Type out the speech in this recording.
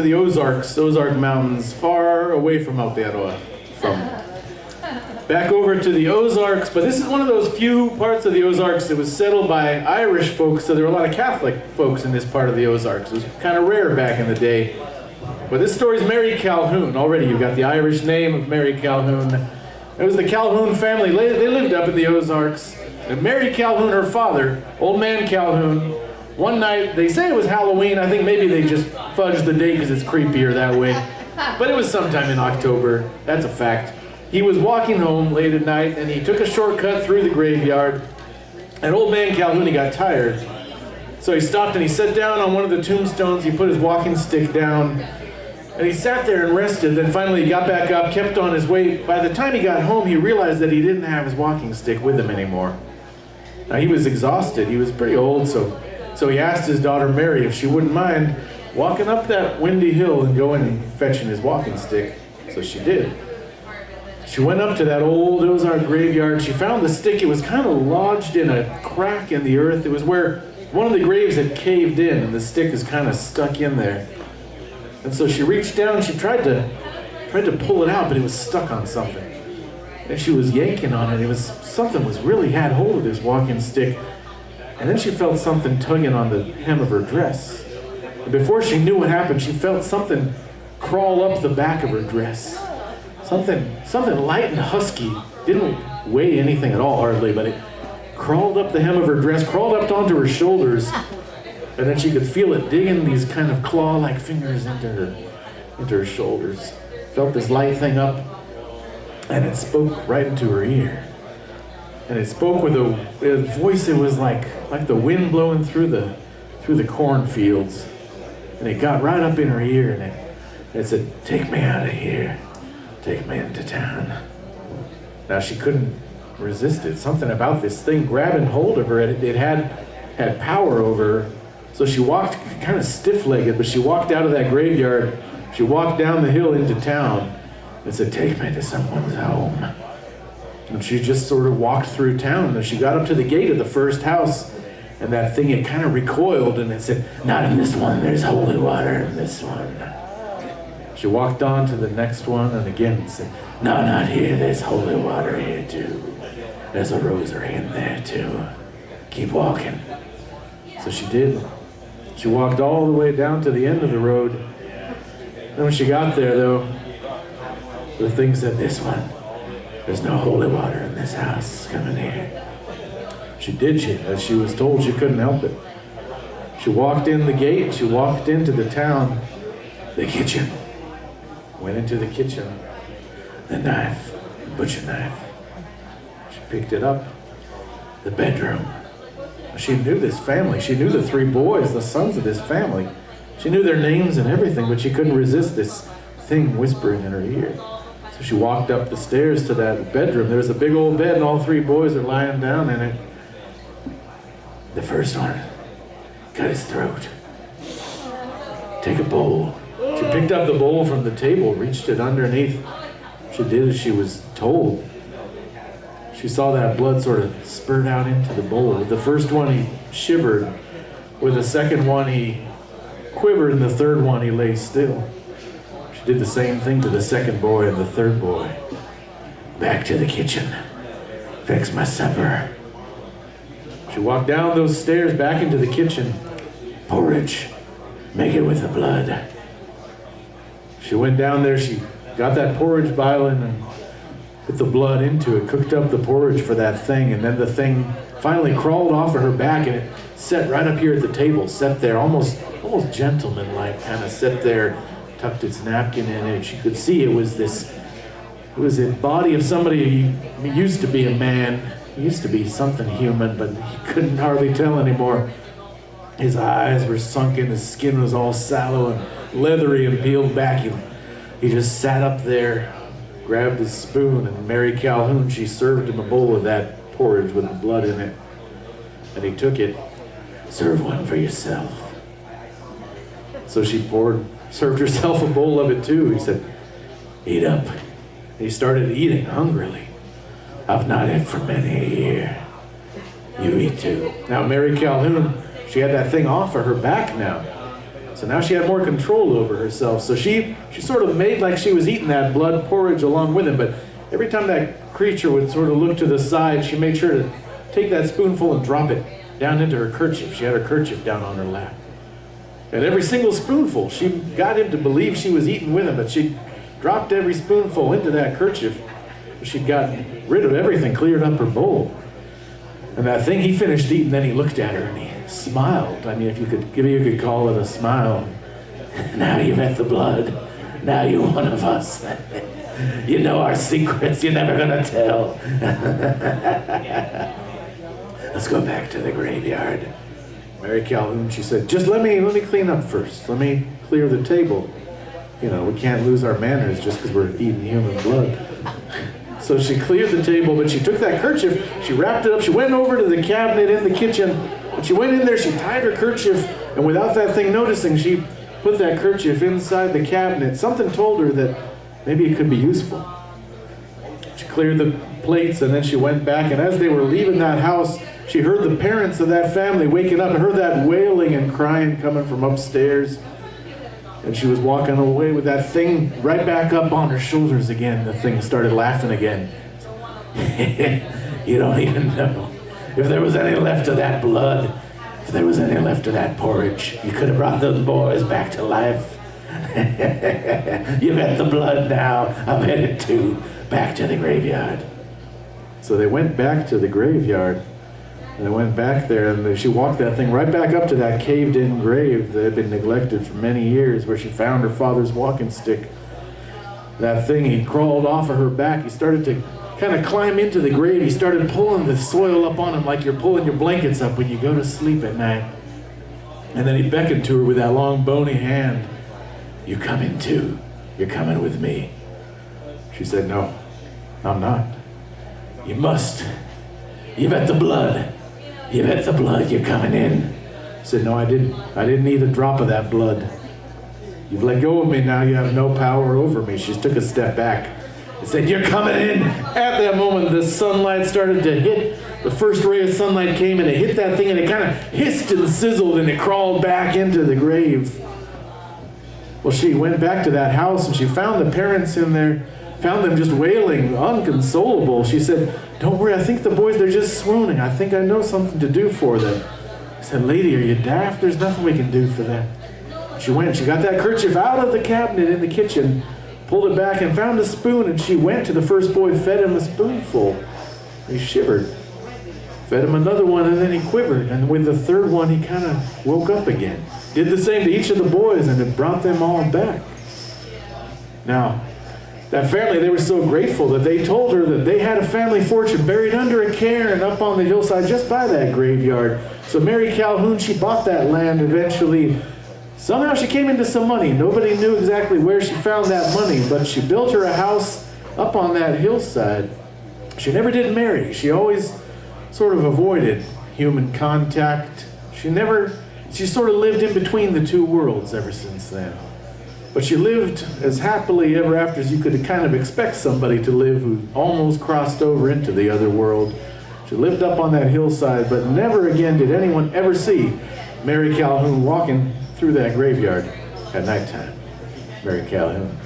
The Ozark Mountains, far away from Aotearoa, from back over to the Ozarks. But this is one of those few parts of the Ozarks that was settled by Irish folks, so there were a lot of Catholic folks in this part of the Ozarks. It was kind of rare back in the day. But this story's Mary Calhoun. Already you've got the Irish name of Mary Calhoun. It was the Calhoun family. They lived up in the Ozarks. And Mary Calhoun, her father, Old Man Calhoun, one night, they say it was Halloween. I think maybe they just fudged the date because it's creepier that way. But it was sometime in October. That's a fact. He was walking home late at night, and he took a shortcut through the graveyard. And Old Man Calhoun, he got tired. So he stopped and he sat down on one of the tombstones. He put his walking stick down, and he sat there and rested. Then finally he got back up, kept on his way. By the time he got home, he realized that he didn't have his walking stick with him anymore. Now, he was exhausted. He was pretty old, so he asked his daughter Mary if she wouldn't mind walking up that windy hill and going and fetching his walking stick. So she did. She went up to that old Ozark graveyard. She found the stick. It was kind of lodged in a crack in the earth. It was where one of the graves had caved in, and the stick is kind of stuck in there. And so she reached down and she tried to pull it out, but it was stuck on something. And she was yanking on it. Something was really had hold of this walking stick. And then she felt something tugging on the hem of her dress. And before she knew what happened, she felt something crawl up the back of her dress. Something light and husky. Didn't weigh anything at all, hardly, but it crawled up the hem of her dress, crawled up onto her shoulders, and then she could feel it digging these kind of claw-like fingers into her shoulders. Felt this light thing up, and it spoke right into her ear. And it spoke with a voice that was like the wind blowing through the cornfields. And it got right up in her ear, and it said, "Take me out of here. Take me into town." Now she couldn't resist it. Something about this thing grabbing hold of her, it had power over her. So she walked kind of stiff-legged, but she walked out of that graveyard. She walked down the hill into town and said, "Take me to someone's home." And she just sort of walked through town, and she got up to the gate of the first house, and that thing, it kind of recoiled, and it said, "Not in this one, there's holy water in this one." She walked on to the next one, and again it said, "No, not here, there's holy water here too. There's a rosary in there too. Keep walking." So she did. She walked all the way down to the end of the road. And when she got there, though, the thing said, "This one. There's no holy water in this house. Come in here." She did. As she was told, she couldn't help it. She walked in the gate. She walked into the town. The kitchen. Went into the kitchen. The knife. The butcher knife. She picked it up. The bedroom. She knew this family. She knew the three boys, the sons of this family. She knew their names and everything, but she couldn't resist this thing whispering in her ear. So she walked up the stairs to that bedroom. There was a big old bed, and all three boys are lying down in it. The first one cut his throat. Take a bowl. She picked up the bowl from the table, reached it underneath. She did as she was told. She saw that blood sort of spurt out into the bowl. With the first one, he shivered. With the second one, he quivered, and the third one, he lay still. She did the same thing to the second boy and the third boy. Back to the kitchen. Fix my supper. She walked down those stairs back into the kitchen. Porridge. Make it with the blood. She went down there. She got that porridge violin and put the blood into it, cooked up the porridge for that thing, and then the thing finally crawled off of her back, and it sat right up here at the table, sat there almost gentleman-like, kind of sat there, tucked its napkin in it. She could see it was the body of somebody who used to be a man. He used to be something human, but he couldn't hardly tell anymore. His eyes were sunken, his skin was all sallow and leathery and peeled back. He just sat up there, grabbed his spoon, and Mary Calhoun, she served him a bowl of that porridge with the blood in it. And he took it. "Serve one for yourself." So she served herself a bowl of it too. He said, "Eat up." He started eating hungrily. "I've not eaten for many a year. You eat too." Now Mary Calhoun, she had that thing off of her back now. So now she had more control over herself. So she sort of made like she was eating that blood porridge along with him, but every time that creature would sort of look to the side, she made sure to take that spoonful and drop it down into her kerchief. She had her kerchief down on her lap. And every single spoonful, she got him to believe she was eating with him, but she dropped every spoonful into that kerchief. She'd gotten rid of everything, cleared up her bowl. And that thing, he finished eating, then he looked at her and he smiled. I mean, if you could call it a smile. Now you've had the blood. Now you're one of us. You know our secrets you're never gonna tell. Let's go back to the graveyard. Mary Calhoun, she said, just let me clean up first. Let me clear the table. You know, we can't lose our manners just because we're eating human blood. So she cleared the table, but she took that kerchief, she wrapped it up, she went over to the cabinet in the kitchen, and she went in there, she tied her kerchief, and without that thing noticing, she put that kerchief inside the cabinet. Something told her that maybe it could be useful. She cleared the plates, and then she went back, and as they were leaving that house, she heard the parents of that family waking up and heard that wailing and crying coming from upstairs. And she was walking away with that thing right back up on her shoulders again. The thing started laughing again. You don't even know. If there was any left of that blood, if there was any left of that porridge, you could have brought those boys back to life. You've had the blood now. I'm headed back to the graveyard. So they went back to the graveyard. And I went back there, and she walked that thing right back up to that caved-in grave that had been neglected for many years, where she found her father's walking stick. That thing, he crawled off of her back. He started to kind of climb into the grave. He started pulling the soil up on him like you're pulling your blankets up when you go to sleep at night. And then he beckoned to her with that long, bony hand. You coming too? You're coming with me. She said, no, I'm not. You must. You've had the blood. You've had the blood, you're coming in. I said, no, I didn't need a drop of that blood. You've let go of me now, you have no power over me. She took a step back and said, you're coming in. At that moment, the sunlight started to hit. The first ray of sunlight came and it hit that thing and it kind of hissed and sizzled and it crawled back into the grave. Well, she went back to that house and she found the parents in there, found them just wailing, unconsolable. She said, don't worry, I think the boys, they're just swooning. I think I know something to do for them. I said, lady, are you daft? There's nothing we can do for them. She went, she got that kerchief out of the cabinet in the kitchen, pulled it back and found a spoon, and she went to the first boy, fed him a spoonful. He shivered. Fed him another one, and then he quivered. And with the third one, he kind of woke up again. Did the same to each of the boys, and it brought them all back. Now, that family, they were so grateful that they told her that they had a family fortune buried under a cairn up on the hillside just by that graveyard. So Mary Calhoun, she bought that land eventually. Somehow she came into some money. Nobody knew exactly where she found that money, but she built her a house up on that hillside. She never did marry. She always sort of avoided human contact. She sort of lived in between the two worlds ever since then. But she lived as happily ever after as you could kind of expect somebody to live who almost crossed over into the other world. She lived up on that hillside, but never again did anyone ever see Mary Calhoun walking through that graveyard at nighttime. Mary Calhoun.